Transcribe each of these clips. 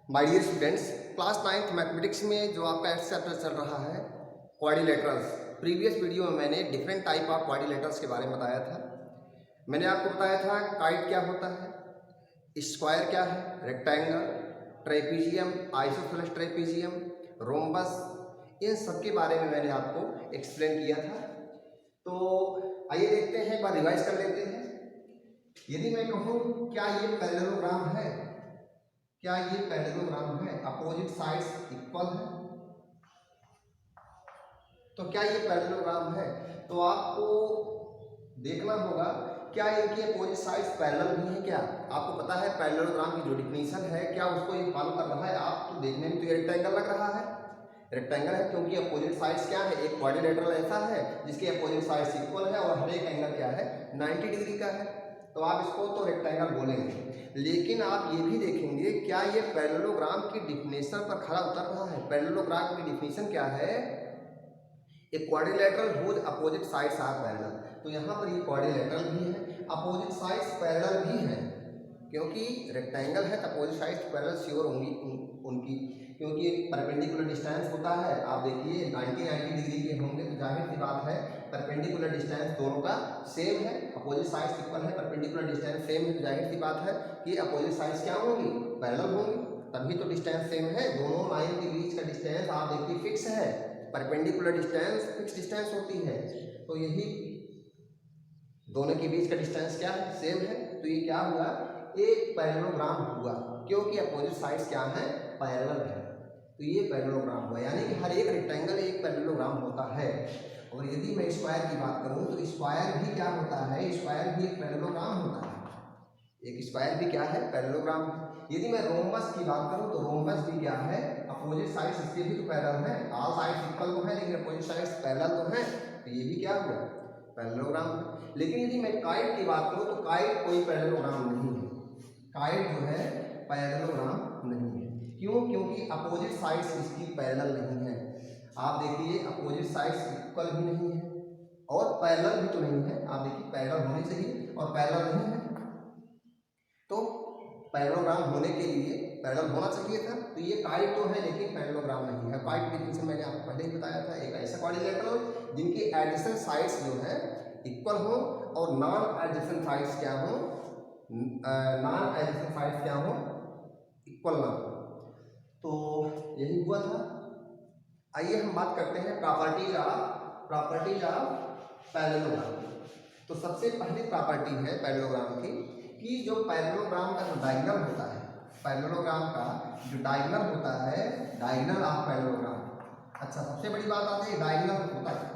My dear students, class 9th mathematics में जो आपका एट चैप्टर चल रहा है क्वाड्रिलेटरल्स। प्रीवियस वीडियो में मैंने डिफरेंट टाइप ऑफ क्वाड्रिलेटरल्स के बारे में बताया था। मैंने आपको बताया था काइट क्या होता है, स्क्वायर क्या है, rectangle, trapezium, isosceles trapezium, rhombus, इन सब के बारे में मैंने आपको एक्सप्लेन किया था। तो आइए देखते हैं, एक बार रिवाइज कर लेते हैं। यदि मैं कहूँ क्या ये पैरेललोग्राम है, क्या ये पैरेललोग्राम है, अपोजिट साइड्स इक्वल है, तो क्या ये पैरेललोग्राम है? तो आपको देखना होगा क्या इनके अपोजिट साइड्स पैरेलल भी हैं। क्या आपको पता है पैरेललोग्राम की जो डिफिनीशन है, क्या उसको ये फॉलो कर रहा है? आप तो देखने में तो ये रेक्टेंगल लग रहा है, रेक्टेंगल है क्योंकि अपोजिट साइड्स क्या है, एक क्वाड्रिलेटरल ऐसा है जिसके अपोजिट साइड्स इक्वल है और हर एक एंगल क्या है, 90 डिग्री का है, तो आप इसको तो रेक्टेंगल बोलेंगे। लेकिन आप ये भी देखेंगे क्या ये पैरेललोग्राम की डिफिनेशन पर खरा उतर रहा है। पैरेललोग्राम की डिफिनेशन क्या है? एक quadrilateral whose opposite sides are parallel. तो यहाँ पर ये क्वाड्रिलेटरल भी है, अपोजिट साइड्स पैरेलल भी हैं, क्योंकि रेक्टेंगल है तो अपोजिट साइड्स पैरेलल श्योर होंगी उनकी, क्योंकि परपेंडिकुलर डिस्टेंस होता है। आप देखिए 90 डिग्री के होंगे तो जाहिर सी बात है परपेंडिकुलर डिस्टेंस दोनों का सेम है, अपोजिट साइड्स इक्वल है, परपेंडिकुलर डिस्टेंस सेम है, तो जाहिर सी बात है कि अपोजिट साइड्स क्या होंगी, पैरेलल होंगी, तभी तो डिस्टेंस सेम है। दोनों लाइन के बीच का डिस्टेंस आप देखिए फिक्स है, परपेंडिकुलर डिस्टेंस फिक्स डिस्टेंस होती है, तो यही दोनों के बीच का डिस्टेंस क्या है, सेम है। तो ये क्या हुआ, एक पैरेललोग्राम हुआ, क्योंकि अपोजिट साइड्स क्या है, पैरेलल है, तो ये पैरेललोग्राम हुआ। यानी कि हर एक रेक्टेंगल एक पैरेललोग्राम होता है। और यदि मैं स्क्वायर की बात करूं तो स्क्वायर भी क्या होता है, स्क्वायर भी एक पैरेललोग्राम होता है, एक स्क्वायर भी क्या है, पैरेललोग्राम है। यदि मैं रोम्बस की बात करूं तो रोम्बस भी क्या है, अपोजिट साइड्स इसके भी तो पैरेलल है, ऑल साइड्स इक्वल तो है लेकिन अपोजिट साइड्स पैरेलल तो है, तो ये भी क्या हुआ, पैरेललोग्राम है। लेकिन यदि मैं काइट की बात करूं तो काइट कोई पैरेललोग्राम नहीं है, काइट जो है पैरेललोग्राम नहीं है। क्यों? क्योंकि अपोजिट साइड्स इसकी पैरेलल नहीं है। आप देखिए अपोजिट साइड्स इक्वल भी नहीं है और पैरेलल भी तो नहीं है। आप देखिए पैरेलल होने चाहिए और पैरेलल नहीं है, तो पैरेललोग्राम होने के लिए पैरेलल होना चाहिए था, तो ये काइट तो है लेकिन पैरेललोग्राम नहीं है। काइट डिफिनेशन मैंने आपको पहले ही बताया था, एक ऐसा क्वाड्रिलेटरल जिनके एडजेसेंट साइड्स जो है इक्वल हो और नॉन एडजेसेंट साइड्स क्या हो, नॉन एडजेसेंट साइड्स क्या हो, इक्वल ना हो, तो यही हुआ था। आइए हम बात करते हैं प्रॉपर्टीज ऑफ पैरेललोग्राम। तो सबसे पहली प्रॉपर्टी है पैरेललोग्राम की कि जो पैरेललोग्राम का जो डायगोनल होता है, पैरेललोग्राम का जो डायगोनल होता है, डायगोनल ऑफ पैरेललोग्राम। अच्छा, सबसे बड़ी बात आती है डायगोनल होता है,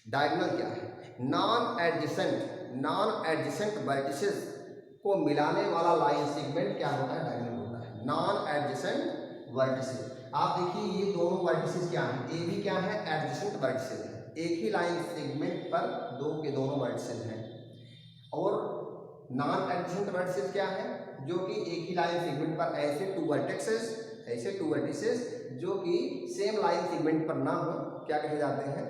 डायगोनल क्या है, नॉन एडजेसेंट वर्टिसेस को मिलाने वाला लाइन सेगमेंट क्या होता है, डायगोनल होता है। नॉन एडजेसेंट वर्टिसेस, आप देखिए ये दोनों वर्टिसेस क्या हैं, ए भी क्या है, एडजेसेंट वर्टिसेस है, एक ही लाइन सेगमेंट पर दो के दोनों वर्टिसेस हैं। और नॉन एडजेसेंट वर्टिसेस क्या है, जो कि एक ही लाइन सेगमेंट पर ऐसे टू वर्टिसेस जो कि सेम लाइन सेगमेंट पर ना हो, क्या कहे जाते हैं,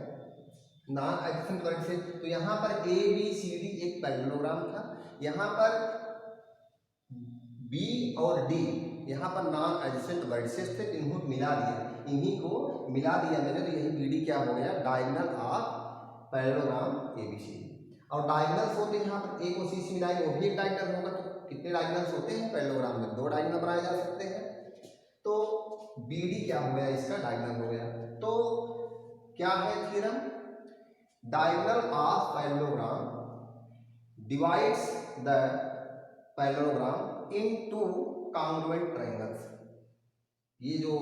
नॉन एडजेसेंट वर्टिसेस। तो यहाँ पर ए बी सी डी एक पैरेललोग्राम था, यहाँ पर बी और डी यहाँ पर नॉन एडजेसेंट वर्टिसेस थे, इनको मिला दिया, इन्हीं को मिला दिया मैंने, तो यही बी डी क्या हो गया, diagonal of parallelogram A B C D. और डायगोनल्स होते हैं यहाँ पर ए को सी से मिलाएंगे वो भी एक डायगोनल होगा, तो कितने डायगोनल्स होते हैं पैरेललोग्राम में, दो डायगोनल बनाए जा सकते हैं, तो बी डी क्या हो गया, इसका डायगोनल हो गया। तो क्या है theorem, diagonal of parallelogram divides the parallelogram into congruent triangles। ये जो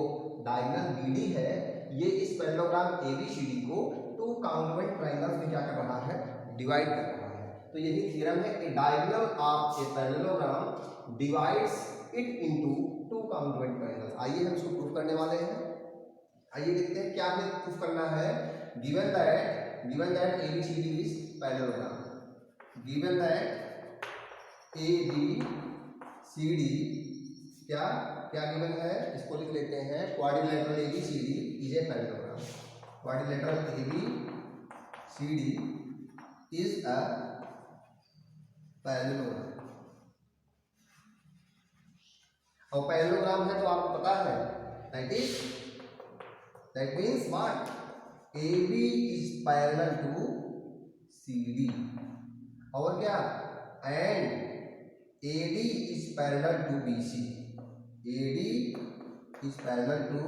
डायगोनल BD है ये इस पैरेललोग्राम ABCD को टू कॉन्ग्रुएंट ट्रायंगल्स में क्या कर रहा है, डिवाइड कर रहा है। तो यही थ्योरम है कि diagonal of a parallelogram divides it into two congruent triangles. आइए हम इसको प्रूफ करने वाले हैं। आइए देखते हैं क्या हमें प्रूफ करना है। Given that ABCD is parallelogram, given that ABCD क्या क्या गिवन है, इसको लिख लेते हैं, quadrilateral ABCD is a parallelogram, quadrilateral ABCD is a parallelogram. और पैरेललोग्राम है तो आपको पता है that means what, AB is parallel to CD और क्या, and AD is parallel to BC, AD is parallel to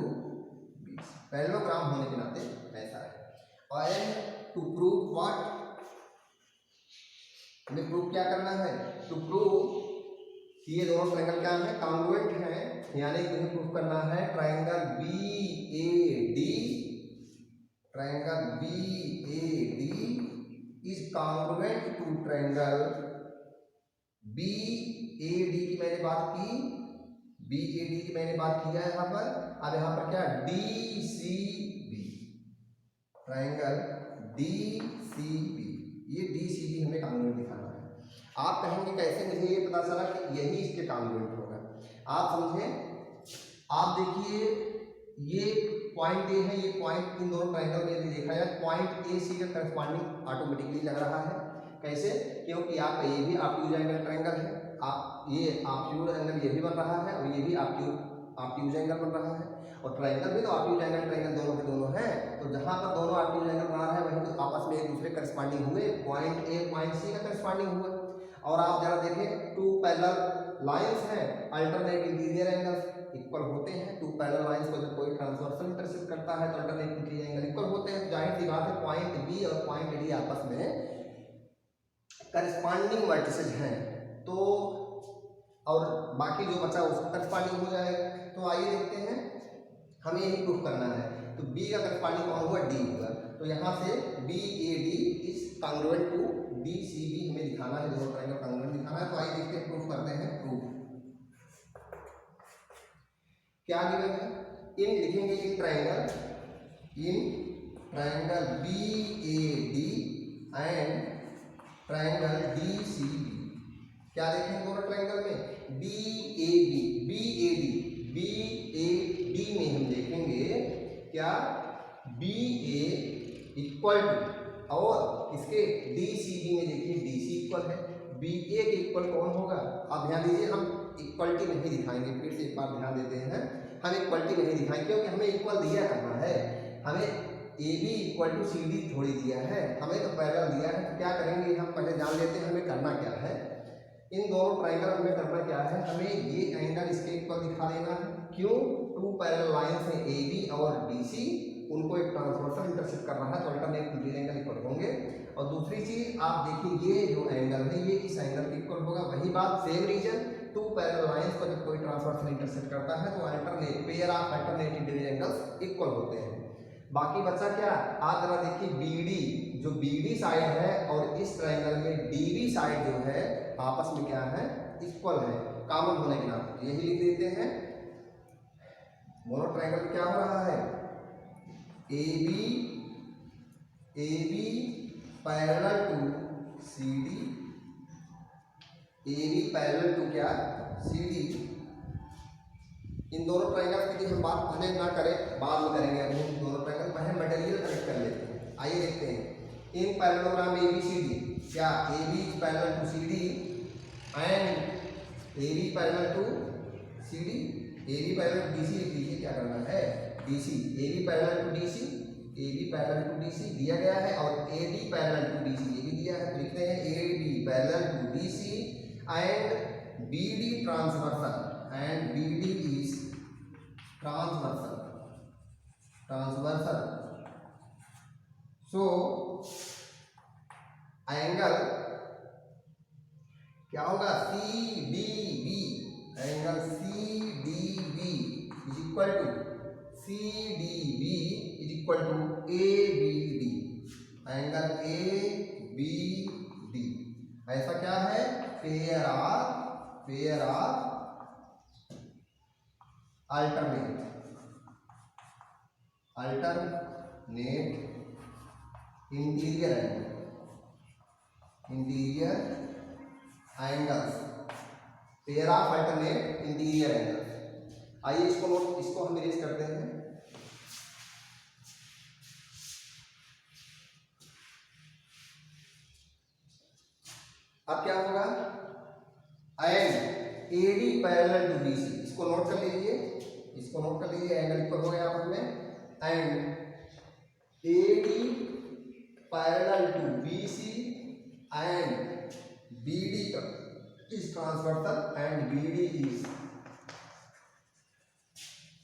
BC, parallelogram होने के नाते ऐसा है। और टू प्रूव व्हाट, हमें प्रूव क्या करना है, टू प्रूव कि ये दोनों ट्रायंगल क्या है, कॉन्ग्रुएंट है, यानी कि तुम्हें प्रूव करना है triangle BAD, triangle BAD is congruent to triangle BAD की मैंने बात की, BAD की मैंने बात किया है यहाँ पर। अब यहाँ पर क्या, DCB, ट्रायंगल DCB, ये DCB हमें कॉन्ग्रुएंट दिखाना है। आप कहेंगे कैसे मुझे ये पता चला कि यही इसके कॉन्ग्रुएंट होगा, आप समझें, आप देखिए ये पॉइंट ए है, ये पॉइंट इन दोनों ट्रायंगल में यदि देखा जाए पॉइंट ए सी का करस्पॉन्डिंग ऑटोमेटिकली लग रहा है। कैसे, क्योंकि आपका ये भी ऑब्ट्यूज एंगल ट्रायंगल है, आप ये ऑब्ट्यूज एंगल ये भी बन रहा है और ये भी ऑब्ट्यूज एंगल बन रहा है, और ट्रायंगल भी तो ऑब्ट्यूज एंगल ट्रायंगल दोनों के दोनों हैं। तो जहां पर दोनों ऑब्ट्यूज एंगल बना है वहीं तो आपस में एक दूसरे करस्पॉन्डिंग हुए, पॉइंट ए पॉइंट सी का करस्पॉन्डिंग हुआ। और आप जरा देखें, टू पैरेलल लाइंस हैं, अल्टरनेट इंटीरियर एंगल्स इक्वल होते हैं। टू पैरेलल लाइंस को जब कोई ट्रांसवर्सल इंटरसेक्ट करता है तो अल्टरनेट इंटीरियर एंगल इक्वल होते हैं। जाहिर सी बात है पॉइंट बी और पॉइंट डी आपस में करस्पॉन्डिंग वर्टिसेज हैं, तो और बाकी जो बचा उसका करस्पॉन्डिंग हो जाएगा। तो आइए देखते हैं, हमें यही प्रूफ करना है। तो बी का करस्पॉन्डिंग कौन हुआ, डी हुआ, तो यहाँ से BAD is congruent to DCB हमें दिखाना है, दोनों ट्रायंगल कॉन्ग्रुएंट दिखाना है। तो आइए देखते हैं, प्रूफ करते हैं। प्रूफ क्या गिवन है, इन लिखेंगे in triangle BAD and triangle DCB, क्या देखेंगे दोनों ट्रायंगल में, BAD में हम देखेंगे क्या, BA इक्वल टू, और इसके DCB में देखिए DC इक्वल है, BA के इक्वल कौन होगा। अब ध्यान दीजिए, हम इक्वलिटी नहीं दिखाएंगे, फिर से एक बार ध्यान देते हैं, हम इक्वलिटी नहीं दिखाएंगे क्योंकि हमें इक्वल दिया करना है, हमें AB इक्वल टू CD थोड़ी दिया है, हमें तो पैरेलल दिया है। तो क्या करेंगे, हम पहले जान लेते हैं हमें करना क्या है। इन दोनों ट्रायंगल में करना क्या है, हमें ये एंगल इसके इक्वल दिखा देना है। क्यों, टू पैरेलल लाइंस हैं AB और DC, उनको एक ट्रांसवर्सल इंटरसेक्ट कर रहा है तो अल्टरनेट इंटीरियर एंगल इक्वल होंगे। और दूसरी चीज आप देखिए, ये जो एंगल है ये इस एंगल के इक्वल होगा। वही बात, same reason, two parallel lines को जब कोई ट्रांसवर्सल इंटरसेक्ट करता है तो alternate pair of alternate interior angles equal होते हैं। बाकी बचा क्या, आप जरा देखिए BD, जो BD साइड है और इस ट्रायंगल में DB साइड जो है आपस में क्या है, इक्वल है, कॉमन होने के नाते यही लिख देते हैं। दोनों ट्रायंगल में क्या हो रहा है, AB parallel to CD, AB parallel to क्या, CD। इन दोनों ट्रायंगल की हम बात पहले ना करें, बाद में करेंगे। अभी हम दोनों ट्रायंगल पहले मटेरियल कनेक्ट कर लेते हैं। आइए देखते हैं, इन पैरेललोग्राम ABCD, क्या AB parallel to CD and AB parallel to CD, AB parallel to DC लिख लीजिए, क्या करना है, DC, AB parallel to DC, AB parallel to DC दिया गया है, और AD पैरेलल टू DC ये भी दिया है। तो लिखते हैं AD parallel to DC and BD transversal, and BD is transversal, so angle क्या होगा, CDB, angle CDB is equal to ABD, angle ABD ऐसा क्या है, pair of alternate interior angles, pair of alternate interior angles. आइए इसको हम erase करते हैं। अब क्या होगा, and AD parallel to DC, इसको नोट इसको नोट कर लीजिए, एंगल इक्वल हो गया आपस में। And AD parallel to BC and BD is transversal and BD is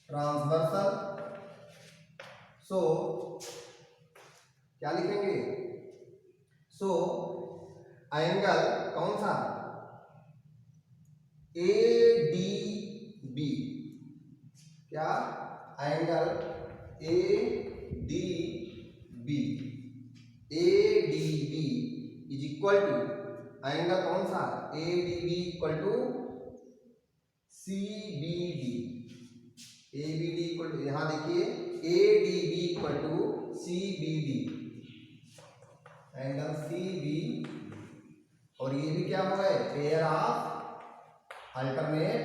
transversal. So क्या लिखेंगे? So एंगल कौन सा? ADB, क्या? Angle ADB is equal to, angle कौन सा? ADB equal to CBD। ABD equal to, यहां देखिए ADB equal to CBD, angle CB। और ये भी क्या हुआ है? Pair of alternate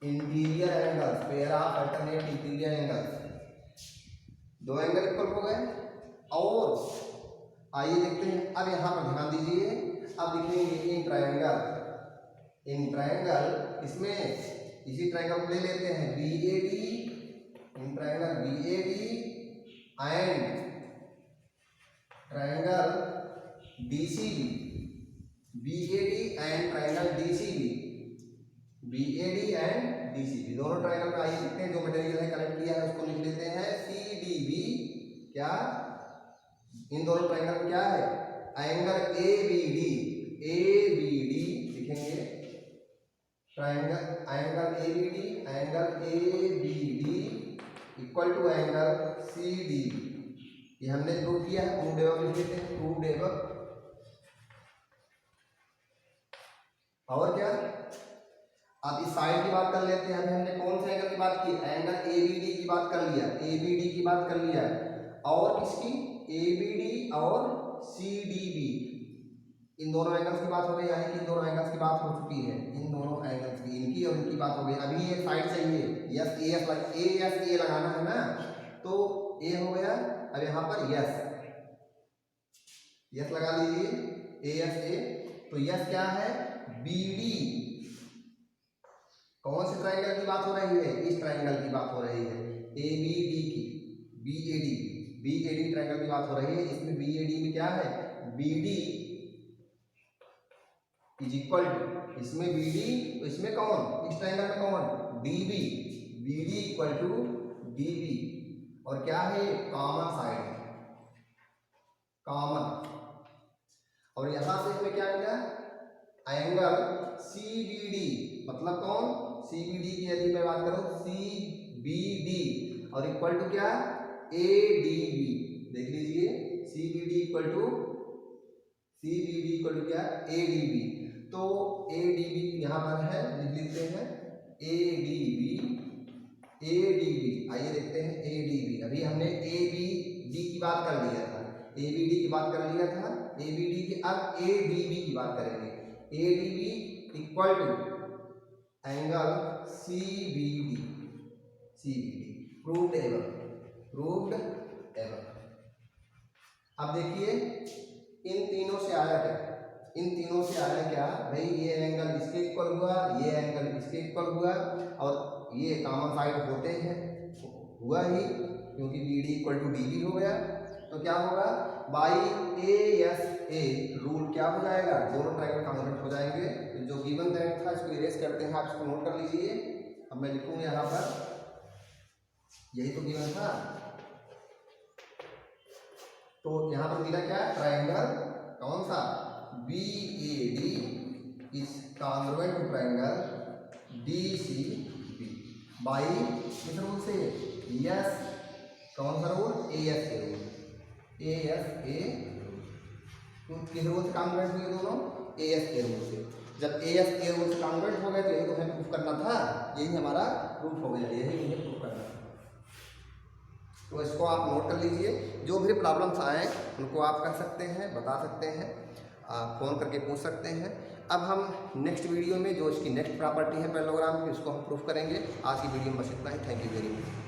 interior angles, pair of alternate interior angles, दो एंगल इक्वल हो गए। और आइए देखते हैं, अब यहां पर ध्यान दीजिए, अब लिखेंगे इन ट्रायंगल, इन ट्रायंगल, इसमें इसी ट्रायंगल को ले लेते हैं BAD, in triangle BAD and triangle DCB, BAD and triangle DCB, BAD and DCB, दोनों ट्रायंगल में आइए लिखते हैं, जो मटेरियल है कलेक्ट किया है उसको लिख लेते हैं CDB। क्या? इन दोनों ट्रायंगल में क्या है? एंगल ABD, ABD लिखेंगे, triangle angle ABD equal to angle CDB। ये हमने प्रूव किया है, प्रूव्ड एबव लिख देते हैं, प्रूव्ड एबव। और क्या? अब इस साइड की बात कर लेते हैं। अभी हमने कौन से एंगल की बात की? एंगल ABD की बात कर लिया, ABD की बात कर लिया, और किसकी? ABD और CDB, इन दोनों एंगल्स की बात हो गई, यानी कि इन दोनों एंगल्स की बात हो चुकी है, इन दोनों एंगल्स की, इनकी और इनकी बात हो गई। अभी ये साइड चाहिए, A लगाना है ना, तो A हो गया। अब यहाँ पर यस लगा लीजिए, ASA। तो यस क्या है? BD, कौन से ट्रायंगल की बात हो रही है? इस ट्रायंगल की बात हो रही है, ABD की, BAD ट्रायंगल की बात हो रही है। इसमें BAD में क्या है? BD इज इक्वल टू, इसमें BD, तो इसमें कौन? इस ट्रायंगल में कौन? DB, BD equal to DB। और क्या है? Common side, common. और यहां से इसमें क्या मिला? एंगल CBD, मतलब कौन? CBD की यदि मैं बात करूं, CBD और इक्वल टू क्या? ADB। देख लीजिए, CBD इक्वल टू क्या? ADB। तो ADB यहां पर है, लिख लेते हैं ADB। आइए देखते हैं ADB। अभी हमने ABD की बात कर लिया था, ABD की बात कर लिया था, ABD की, अब ADB की बात करेंगे। ADB equal to angle CBD, proved above. अब देखिए, इन तीनों से आया क्या? इन तीनों से आया क्या भाई? ये एंगल इसके इक्वल हुआ, ये एंगल इसके इक्वल हुआ, और ये कॉमन साइड होते हैं, हुआ ही, क्योंकि BD इक्वल टू DB हो गया। तो क्या होगा? बाई ASA रूल क्या हो जाएगा? दोनों ट्रायंगल कॉन्ग्रुएंट हो जाएंगे। तो जो गिवन दैट था, इसको इरेज करते हैं, आप इसको नोट कर लीजिए। अब मैं लिखूंगा यहाँ पर, यही तो गिवन था। तो यहाँ पर मिला क्या? ट्रायंगल कौन सा? BAD is congruent to triangle DCB by किस रूल से? यस, कौन सा रूल? ASA rule. किस रूल से कॉन्ग्रुएंट हुए दोनों? ASA रूल से। जब ASA रूल से कॉन्ग्रुएंट हो गए तो यही तो हमें प्रूफ करना था, यही हमारा प्रूफ हो गया, यही मुझे प्रूफ करना था। तो इसको आप नोट कर लीजिए। जो भी प्रॉब्लम्स आए उनको आप कर सकते हैं, बता सकते हैं, आप फ़ोन करके पूछ सकते हैं। अब हम नेक्स्ट वीडियो में जो इसकी नेक्स्ट प्रॉपर्टी है पैरेललोग्राम की, उसको हम प्रूफ करेंगे। आज की वीडियो में बस इतना ही। Thank you very much.